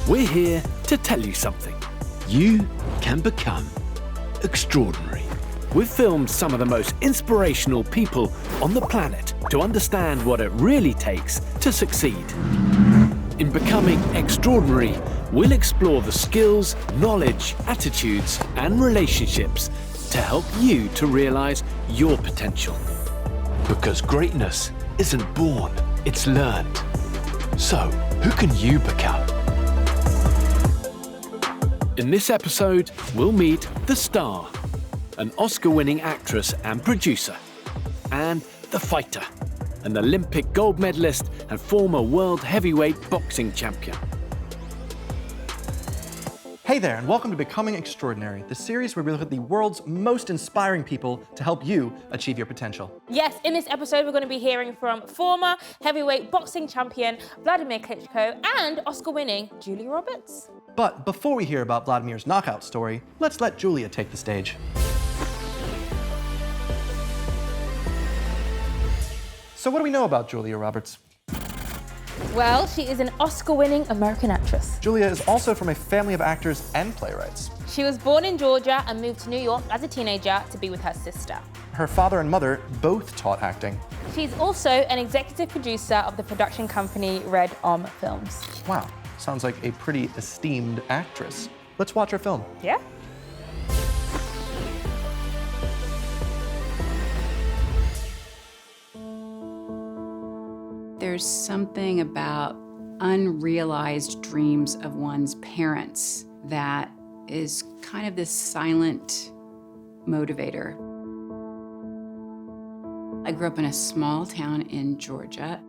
we're here to tell you something. You can become extraordinary. We've filmed some of the most inspirational people on the planet to understand what it really takes to succeed. In Becoming Extraordinary, we'll explore the skills, knowledge, attitudes, and relationships to help you to realize your potential. Because greatness isn't born, it's learned. So, who can you become? In this episode, we'll meet the star, an Oscar-winning actress and producer, and the fighter, an Olympic gold medalist and former world heavyweight boxing champion. Hey there, and welcome to Becoming Extraordinary, the series where we look at the world's most inspiring people to help you achieve your potential. Yes, in this episode, we're going to be hearing from former heavyweight boxing champion Wladimir Klitschko and Oscar-winning Julia Roberts. But before we hear about Vladimir's knockout story, let's let Julia take the stage. So what do we know about Julia Roberts? Well, she is an Oscar-winning American actress. Julia is also from a family of actors and playwrights. She was born in Georgia and moved to New York as a teenager to be with her sister. Her father and mother both taught acting. She's also an executive producer of the production company Red Om Films. Wow, sounds like a pretty esteemed actress. Let's watch her film. Yeah? There's something about unrealized dreams of one's parents that is kind of this silent motivator. I grew up in a small town in Georgia.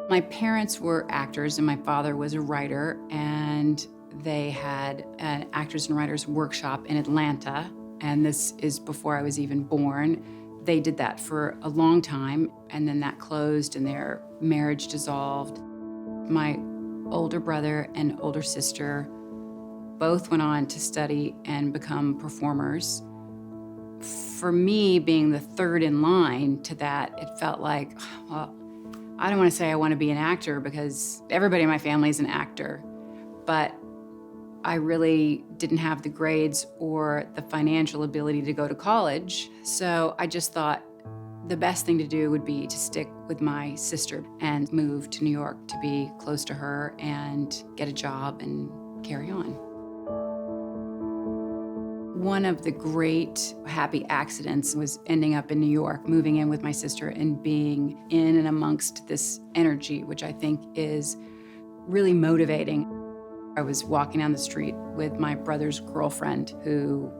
My parents were actors and my father was a writer, and they had an actors and writers workshop in Atlanta, and this is before I was even born. They did that for a long time, and then that closed and their marriage dissolved. My older brother and older sister both went on to study and become performers. For me, being the third in line to that, it felt like, well, I don't want to say I want to be an actor because everybody in my family is an actor, but I really didn't have the grades or the financial ability to go to college. So I just thought the best thing to do would be to stick with my sister and move to New York to be close to her and get a job and carry on. One of the great happy accidents was ending up in New York, moving in with my sister and being in and amongst this energy, which I think is really motivating. I was walking down the street with my brother's girlfriend who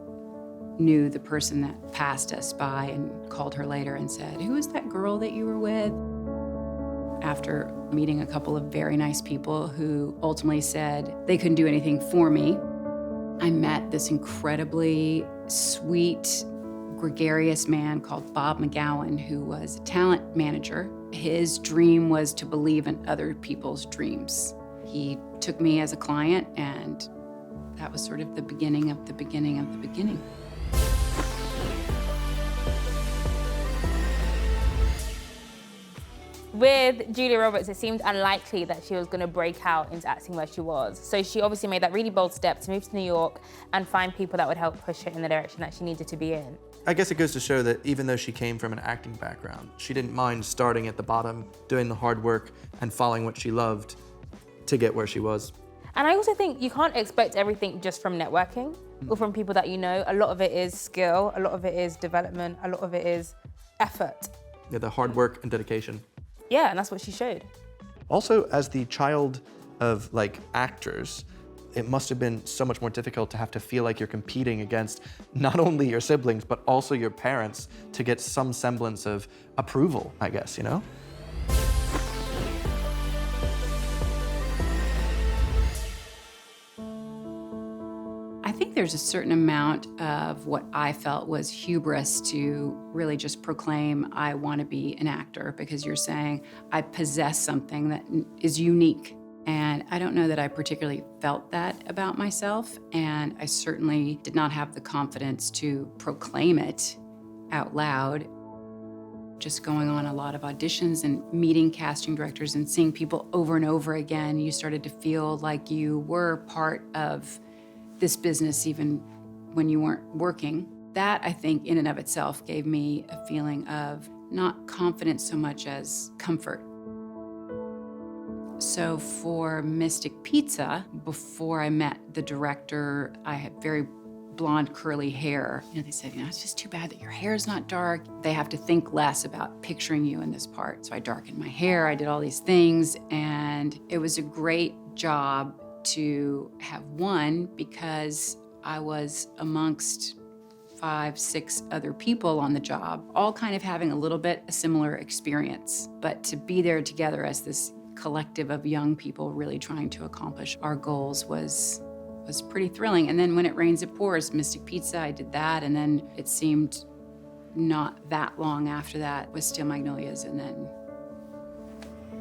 knew the person that passed us by and called her later and said, "Who is that girl that you were with?" After meeting a couple of very nice people who ultimately said they couldn't do anything for me, I met this incredibly sweet, gregarious man called Bob McGowan, who was a talent manager. His dream was to believe in other people's dreams. He took me as a client, and that was sort of the beginning of the beginning of the beginning. With Julia Roberts, it seemed unlikely that she was going to break out into acting where she was. So she obviously made that really bold step to move to New York and find people that would help push her in the direction that she needed to be in. I guess it goes to show that even though she came from an acting background, she didn't mind starting at the bottom, doing the hard work, and following what she loved to get where she was. And I also think you can't expect everything just from networking or from people that you know. A lot of it is skill, a lot of it is development, a lot of it is effort. Yeah, the hard work and dedication. Yeah, and that's what she showed. Also, as the child of actors, it must have been so much more difficult to have to feel like you're competing against not only your siblings, but also your parents to get some semblance of approval, I guess, you know? I think there's a certain amount of what I felt was hubris to really just proclaim I want to be an actor, because you're saying I possess something that is unique. And I don't know that I particularly felt that about myself, and I certainly did not have the confidence to proclaim it out loud. Just going on a lot of auditions and meeting casting directors and seeing people over and over again, you started to feel like you were part of this business even when you weren't working. That, I think, in and of itself gave me a feeling of not confidence so much as comfort. So for Mystic Pizza, before I met the director, I had very blonde, curly hair. They said, it's just too bad that your hair is not dark. They have to think less about picturing you in this part. So I darkened my hair, I did all these things, and it was a great job to have won because I was amongst 5, 6 other people on the job, all kind of having a little bit a similar experience. But to be there together as this collective of young people really trying to accomplish our goals was pretty thrilling. And then When It Rains, It Pours, Mystic Pizza, I did that. And then it seemed not that long after that was Steel Magnolias and then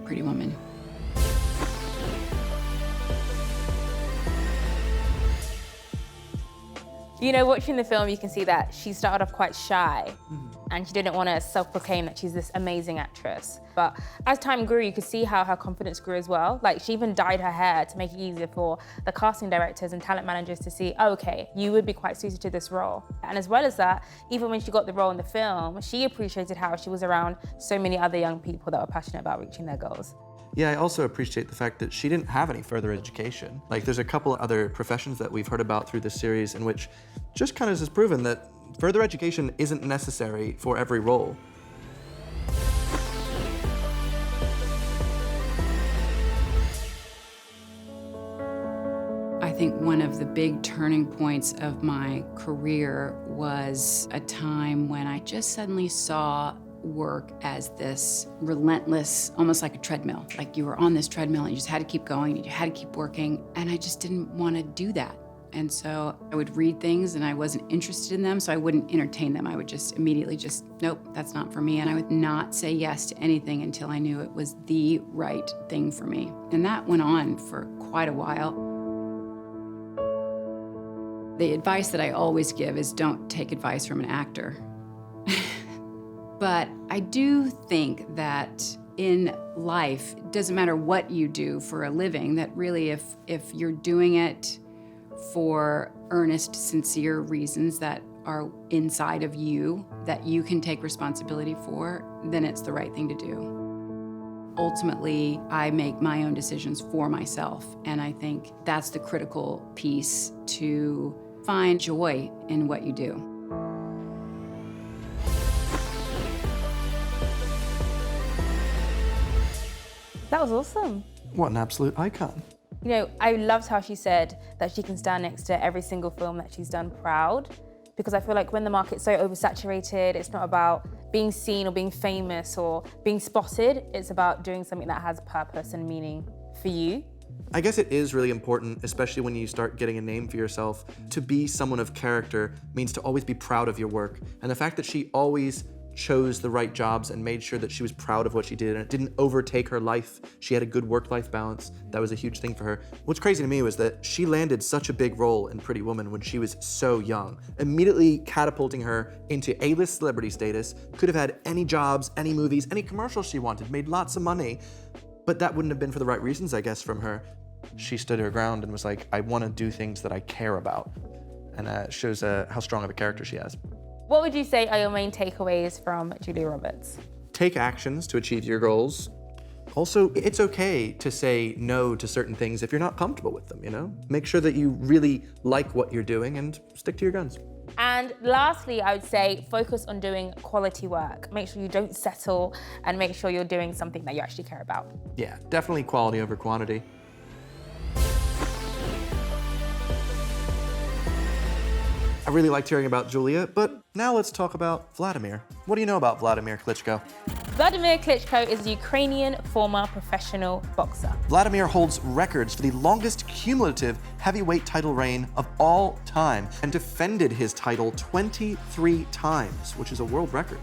Pretty Woman. Watching the film, you can see that she started off quite shy and she didn't want to self-proclaim that she's this amazing actress. But as time grew, you could see how her confidence grew as well. Like, she even dyed her hair to make it easier for the casting directors and talent managers to see, oh, okay, you would be quite suited to this role. And as well as that, even when she got the role in the film, she appreciated how she was around so many other young people that were passionate about reaching their goals. Yeah, I also appreciate the fact that she didn't have any further education. Like, there's a couple other professions that we've heard about through this series in which just kind of has proven that further education isn't necessary for every role. I think one of the big turning points of my career was a time when I just suddenly saw work as this relentless, almost like a treadmill. Like you were on this treadmill and you just had to keep going, and you had to keep working, and I just didn't want to do that. And so I would read things and I wasn't interested in them, so I wouldn't entertain them. I would just immediately nope, that's not for me. And I would not say yes to anything until I knew it was the right thing for me. And that went on for quite a while. The advice that I always give is don't take advice from an actor. But I do think that in life, it doesn't matter what you do for a living, that really if you're doing it for earnest, sincere reasons that are inside of you, that you can take responsibility for, then it's the right thing to do. Ultimately, I make my own decisions for myself, and I think that's the critical piece to find joy in what you do. That was awesome. What an absolute icon. I loved how she said that she can stand next to every single film that she's done proud, because I feel like when the market's so oversaturated, it's not about being seen or being famous or being spotted, it's about doing something that has purpose and meaning for you. I guess it is really important, especially when you start getting a name for yourself, to be someone of character means to always be proud of your work. And the fact that she always chose the right jobs and made sure that she was proud of what she did and it didn't overtake her life. She had a good work-life balance. That was a huge thing for her. What's crazy to me was that she landed such a big role in Pretty Woman when she was so young, immediately catapulting her into A-list celebrity status, could have had any jobs, any movies, any commercials she wanted, made lots of money, but that wouldn't have been for the right reasons, I guess, from her. She stood her ground and was like, I want to do things that I care about. And it shows how strong of a character she has. What would you say are your main takeaways from Julia Roberts? Take actions to achieve your goals. Also, it's okay to say no to certain things if you're not comfortable with them, Make sure that you really like what you're doing and stick to your guns. And lastly, I would say focus on doing quality work. Make sure you don't settle and make sure you're doing something that you actually care about. Yeah, definitely quality over quantity. I really liked hearing about Julia, but now let's talk about Wladimir. What do you know about Wladimir Klitschko? Wladimir Klitschko is a Ukrainian former professional boxer. Wladimir holds records for the longest cumulative heavyweight title reign of all time and defended his title 23 times, which is a world record.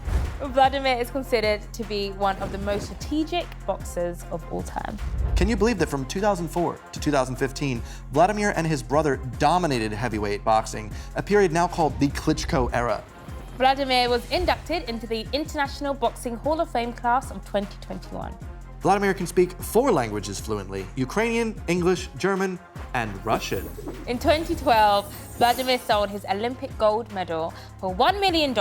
Wladimir is considered to be one of the most strategic boxers of all time. Can you believe that from 2004 to 2015, Wladimir and his brother dominated heavyweight boxing, a period now called the Klitschko era? Wladimir was inducted into the International Boxing Hall of Fame class of 2021. Wladimir can speak 4 languages fluently: Ukrainian, English, German, and Russian. In 2012, Wladimir sold his Olympic gold medal for $1 million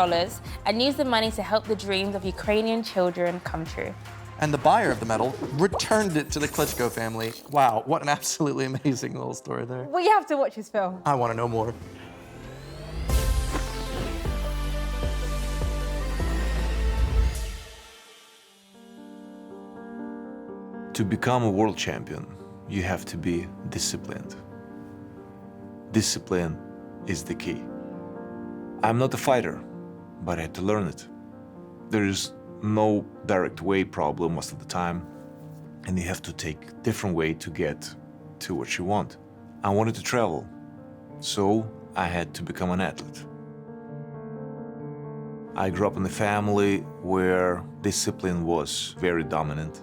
and used the money to help the dreams of Ukrainian children come true. And the buyer of the medal returned it to the Klitschko family. Wow, what an absolutely amazing little story there. We have to watch his film. I want to know more. To become a world champion, you have to be disciplined. Discipline is the key. I'm not a fighter, but I had to learn it. There is no direct way problem most of the time, and you have to take different way to get to what you want. I wanted to travel, so I had to become an athlete. I grew up in a family where discipline was very dominant.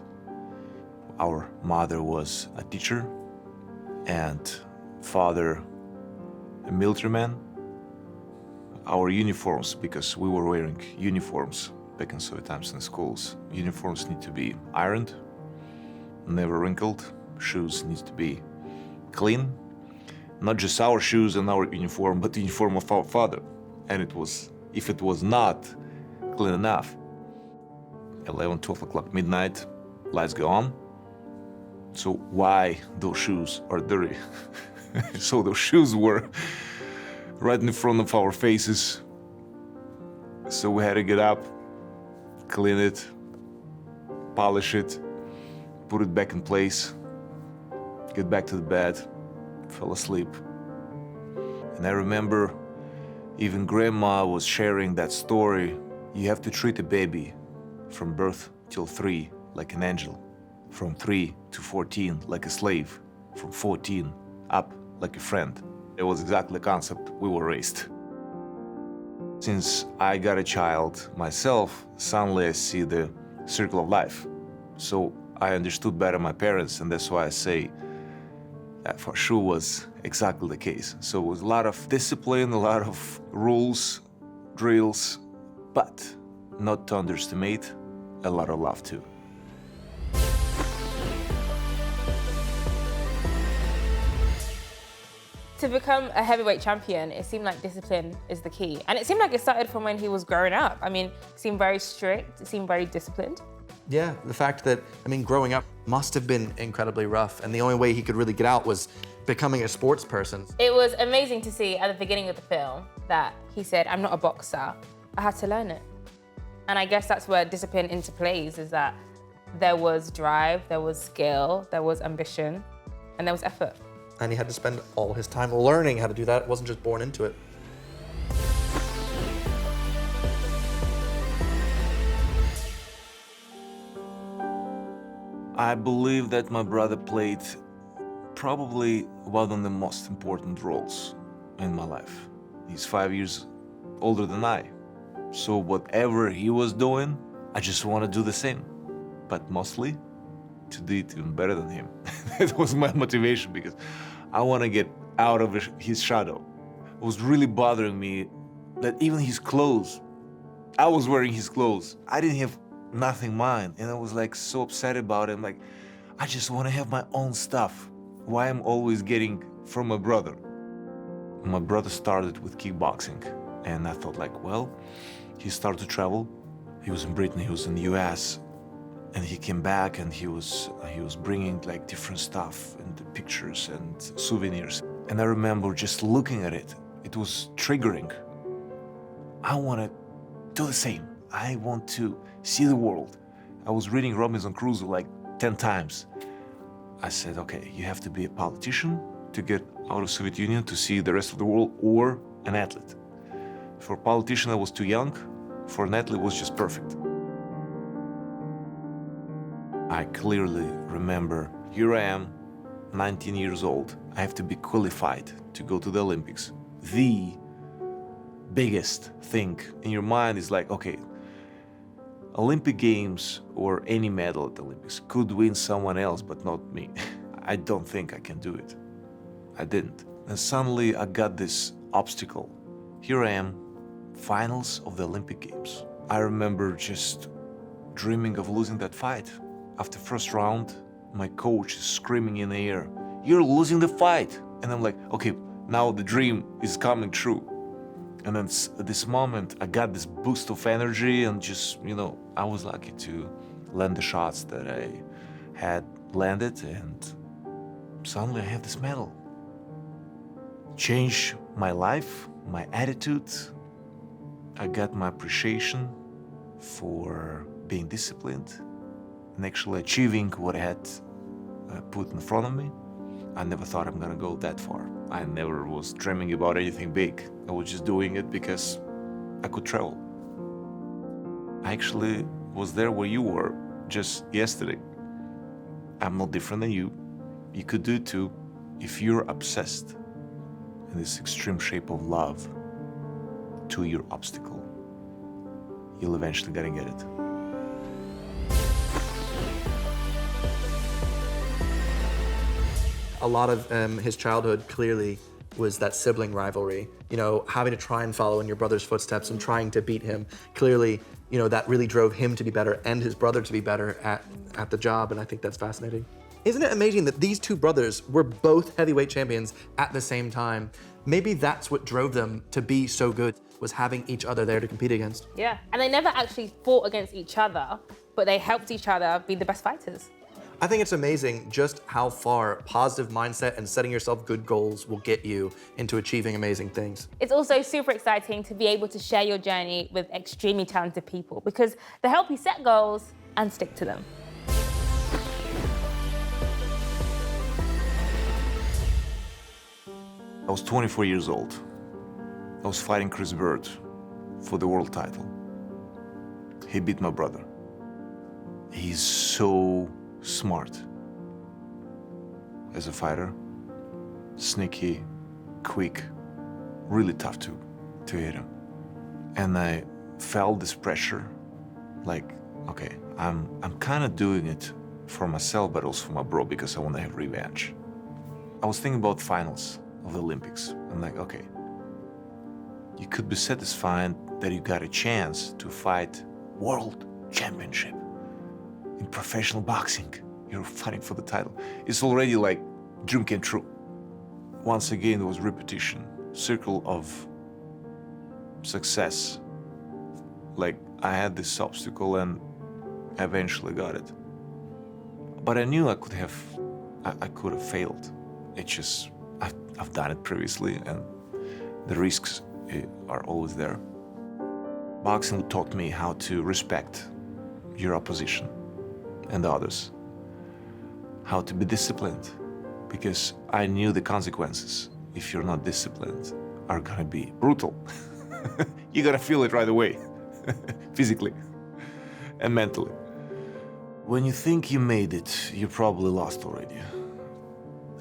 Our mother was a teacher and father a military man. Our uniforms, because we were wearing uniforms back in Soviet times in schools, uniforms need to be ironed, never wrinkled, shoes need to be clean. Not just our shoes and our uniform, but the uniform of our father. And it was, if it was not clean enough, 11, 12 o'clock, midnight, lights go on. So why those shoes are dirty? So those shoes were right in front of our faces. So we had to get up, clean it, polish it, put it back in place, get back to the bed, fell asleep. And I remember even grandma was sharing that story. You have to treat a baby from birth till 3 like an angel. From 3 to 14 like a slave, from 14 up like a friend. It was exactly the concept we were raised. Since I got a child myself, suddenly I see the circle of life. So I understood better my parents, and that's why I say that for sure was exactly the case. So it was a lot of discipline, a lot of rules, drills, but not to underestimate, a lot of love too. To become a heavyweight champion, it seemed like discipline is the key. And it seemed like it started from when he was growing up. I mean, it seemed very strict, it seemed very disciplined. Yeah, the fact that, growing up must have been incredibly rough, and the only way he could really get out was becoming a sports person. It was amazing to see at the beginning of the film that he said, I'm not a boxer, I had to learn it. And I guess that's where discipline interplays, is that there was drive, there was skill, there was ambition, and there was effort. And he had to spend all his time learning how to do that. It wasn't just born into it. I believe that my brother played probably one of the most important roles in my life. He's 5 years older than I. So whatever he was doing, I just want to do the same. But mostly to do it even better than him. That was my motivation, because I want to get out of his shadow. It was really bothering me that even his clothes, I was wearing his clothes. I didn't have nothing mine, and I was like so upset about it. I'm like, I just want to have my own stuff. Why I'm always getting from my brother? My brother started with kickboxing, and I thought like, well, he started to travel. He was in Britain, he was in the US, and he came back and he was bringing like different stuff and the pictures and souvenirs. And I remember just looking at it, it was triggering. I want to do the same. I want to see the world. I was reading Robinson Crusoe like 10 times. I said, okay, you have to be a politician to get out of Soviet Union to see the rest of the world, or an athlete. For a politician, I was too young. For an athlete, it was just perfect. I clearly remember, here I am, 19 years old. I have to be qualified to go to the Olympics. The biggest thing in your mind is like, okay, Olympic Games or any medal at the Olympics could win someone else, but not me. I don't think I can do it. I didn't. And suddenly I got this obstacle. Here I am, finals of the Olympic Games. I remember just dreaming of losing that fight. After first round, my coach is screaming in the air, "You're losing the fight!" And I'm like, okay, now the dream is coming true. And then at this moment, I got this boost of energy and just, I was lucky to land the shots that I had landed, and suddenly I have this medal. Changed my life, my attitude. I got my appreciation for being disciplined and actually achieving what I had put in front of me. I never thought I'm gonna go that far. I never was dreaming about anything big. I was just doing it because I could travel. I actually was there where you were just yesterday. I'm not different than you. You could do it too. If you're obsessed in this extreme shape of love to your obstacle, you'll eventually gonna get it. A lot of his childhood clearly was that sibling rivalry, having to try and follow in your brother's footsteps and trying to beat him. Clearly, that really drove him to be better and his brother to be better at the job, and I think that's fascinating. Isn't it amazing that these two brothers were both heavyweight champions at the same time? Maybe that's what drove them to be so good, was having each other there to compete against. Yeah, and they never actually fought against each other, but they helped each other be the best fighters. I think it's amazing just how far positive mindset and setting yourself good goals will get you into achieving amazing things. It's also super exciting to be able to share your journey with extremely talented people because they help you set goals and stick to them. I was 24 years old. I was fighting Chris Bird for the world title. He beat my brother. He's so smart as a fighter, sneaky, quick, really tough to hit him. And I felt this pressure, like, okay, I'm kind of doing it for myself, but also for my bro because I want to have revenge. I was thinking about finals of the Olympics. I'm like, okay, you could be satisfied that you got a chance to fight world championship in professional boxing. You're fighting for the title. It's already like dream came true. Once again, there was repetition, circle of success. Like I had this obstacle and I eventually got it. But I knew I could have failed. It's just, I've done it previously and the risks are always there. Boxing taught me how to respect your opposition and others, how to be disciplined, because I knew the consequences, if you're not disciplined, are gonna be brutal. You gotta feel it right away, physically and mentally. When you think you made it, you probably lost already.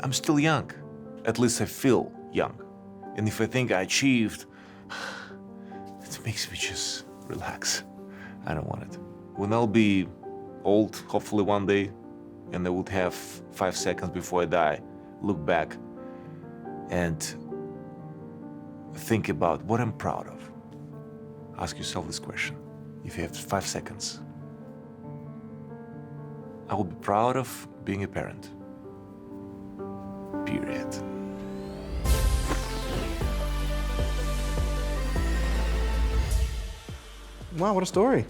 I'm still young, at least I feel young. And if I think I achieved, it makes me just relax. I don't want it. When I'll be old, hopefully one day, and I would have 5 seconds before I die, look back and think about what I'm proud of. Ask yourself this question. If you have 5 seconds, I will be proud of being a parent. Period. Wow, what a story.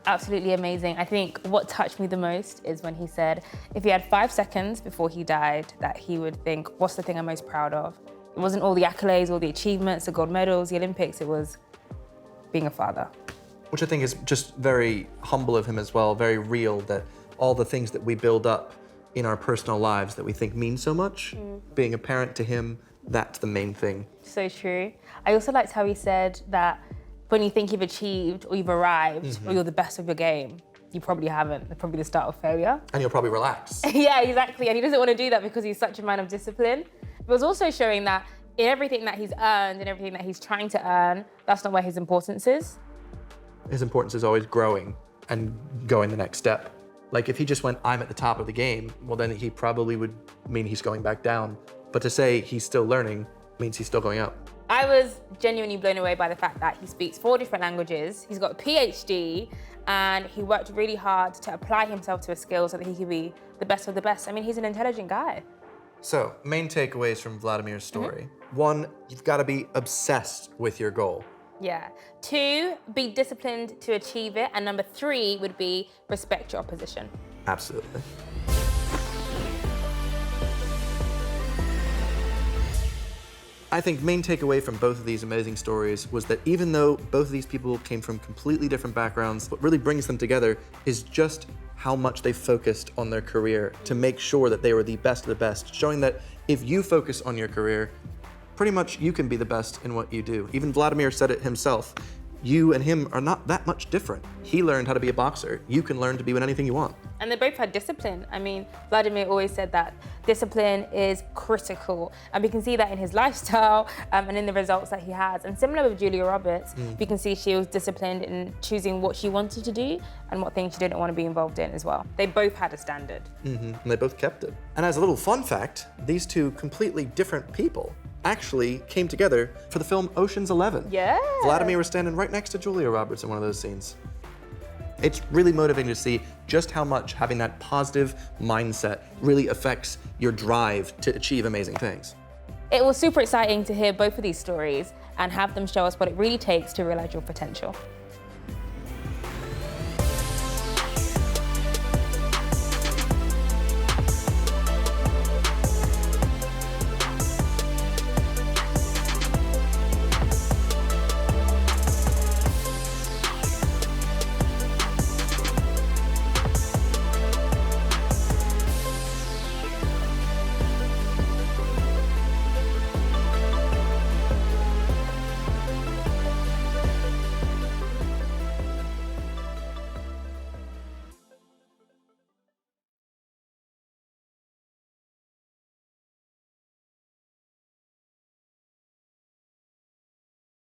Absolutely amazing. I think what touched me the most is when he said if he had 5 seconds before he died, that he would think, what's the thing I'm most proud of? It wasn't all the accolades, all the achievements, the gold medals, the Olympics, it was being a father. Which I think is just very humble of him as well, very real, that all the things that we build up in our personal lives that we think mean so much, being a parent to him, that's the main thing. So true. I also liked how he said that when you think you've achieved or you've arrived or you're the best of your game, you probably haven't. It's probably the start of failure. And you'll probably relax. Yeah, exactly. And he doesn't want to do that because he's such a man of discipline. But it's also showing that in everything that he's earned and everything that he's trying to earn, that's not where his importance is. His importance is always growing and going the next step. Like if he just went, I'm at the top of the game, well then he probably would mean he's going back down. But to say he's still learning means he's still going up. I was genuinely blown away by the fact that he speaks 4 different languages, he's got a PhD, and he worked really hard to apply himself to a skill so that he could be the best of the best. I mean, he's an intelligent guy. So, main takeaways from Vladimir's story. 1, you've got to be obsessed with your goal. Yeah. 2, be disciplined to achieve it. And number 3 would be respect your opposition. Absolutely. I think main takeaway from both of these amazing stories was that even though both of these people came from completely different backgrounds, what really brings them together is just how much they focused on their career to make sure that they were the best of the best, showing that if you focus on your career, pretty much you can be the best in what you do. Even Wladimir said it himself. You and him are not that much different. He learned how to be a boxer. You can learn to be anything you want. And they both had discipline. I mean, Wladimir always said that discipline is critical. And we can see that in his lifestyle and in the results that he has. And similar with Julia Roberts, we can see she was disciplined in choosing what she wanted to do and what things she didn't want to be involved in as well. They both had a standard. And they both kept it. And as a little fun fact, these two completely different people actually came together for the film Ocean's 11. Yeah. Wladimir was standing right next to Julia Roberts in one of those scenes. It's really motivating to see just how much having that positive mindset really affects your drive to achieve amazing things. It was super exciting to hear both of these stories and have them show us what it really takes to realize your potential.